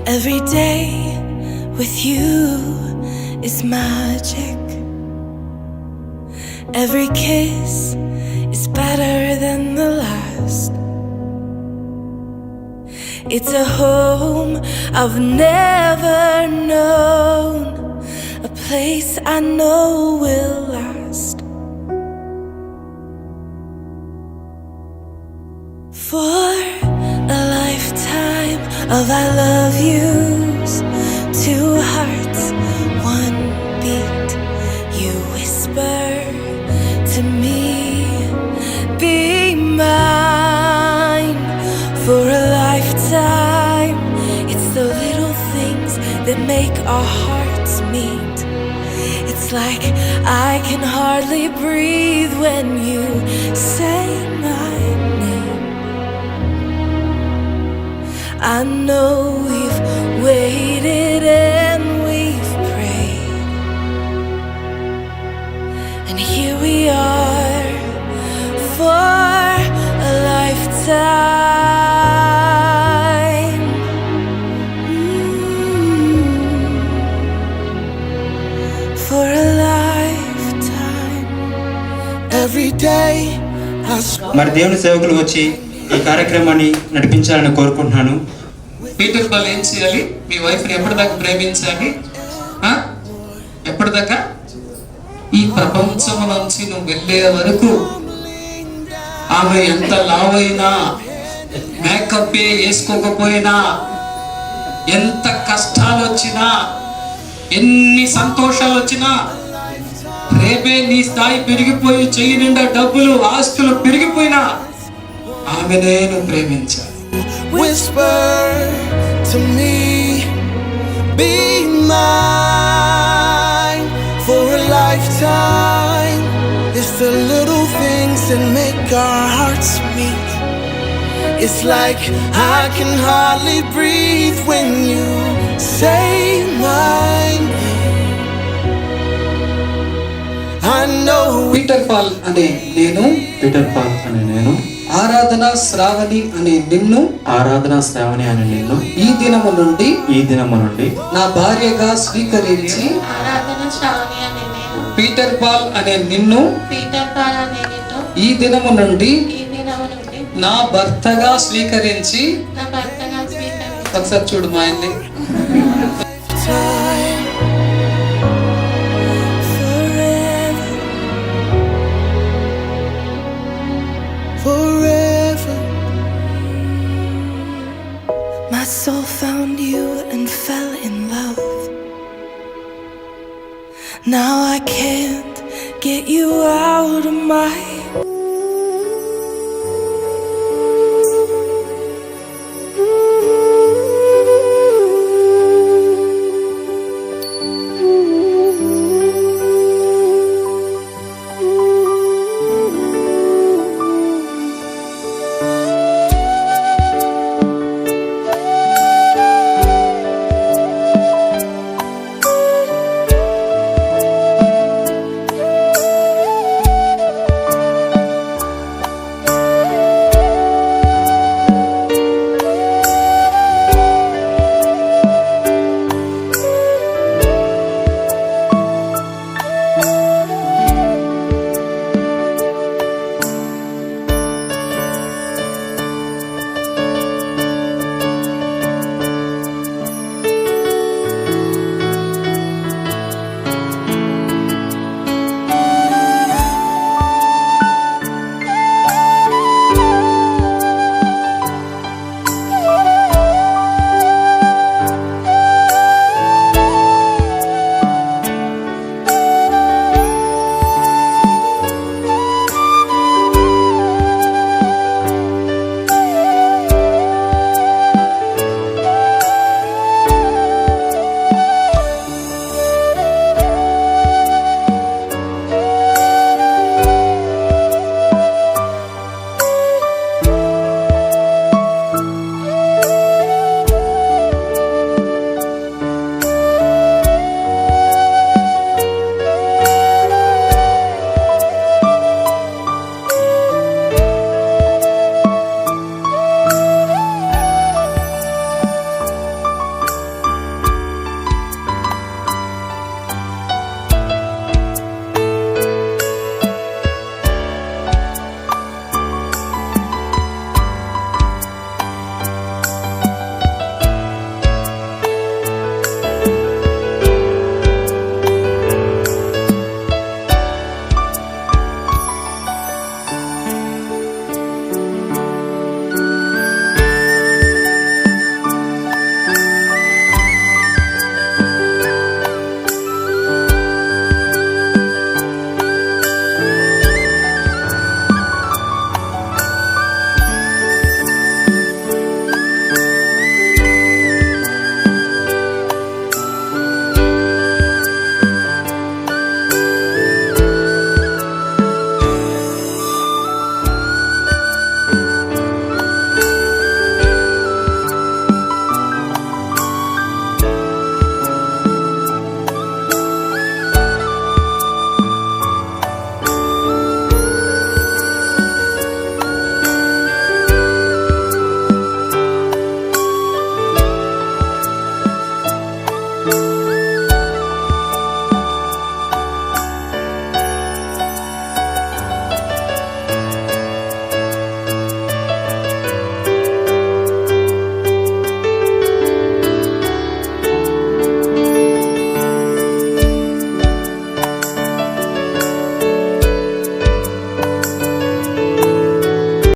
Every day with you is magic. Every kiss is better than the last. It's a home I've never known, a place I know will last. For a lifetime of I love yous, two hearts, one beat. You whisper to me, be mine. For a lifetime, it's the little things that make our hearts meet. It's like I can hardly breathe when you say my name. I know we've waited and we've prayed, and here we are for a lifetime. For a lifetime. Every day I మరి దేవుని సేవకులు వచ్చి ఈ కార్యక్రమాన్ని నడిపించాలని కోరుకుంటున్నాను. Peter Paul ఏం చేయాలి? మీ వైఫ్ని ఎప్పటిదాకా ప్రేమించాలి? ఎప్పటిదాకా? ఈ ప్రపంచం నుంచి నువ్వు వెళ్ళే వరకు. ఆమె ఎంత లావైనా, మేకప్ వేసుకోకపోయినా, ఎంత కష్టాలు వచ్చినా, ఎన్ని సంతోషాలు వచ్చినా, రేపే నీ స్థాయి పెరిగిపోయి చెయ్యి నిండా డబ్బులు ఆస్తులు పెరిగిపోయినా ఆమెనే నువ్వు ప్రేమించాలి. Whisper to me, be mine. For a lifetime, it's the little things that make our hearts meet. It's like I can hardly breathe when you say my name. I know Peter Paul అనే నేను ఆరాధన శ్రావణి అనే నిన్ను ఈ దినము నుండి నా భార్యగా స్వీకరించి, పీటర్ పాల్ అనే నిన్ను ఈ దినము నుండి నా భర్తగా స్వీకరించి. ఒకసారి చూడు మా ఆయన్ని. forever. My soul found you and fell in love. Now I can't get you out of my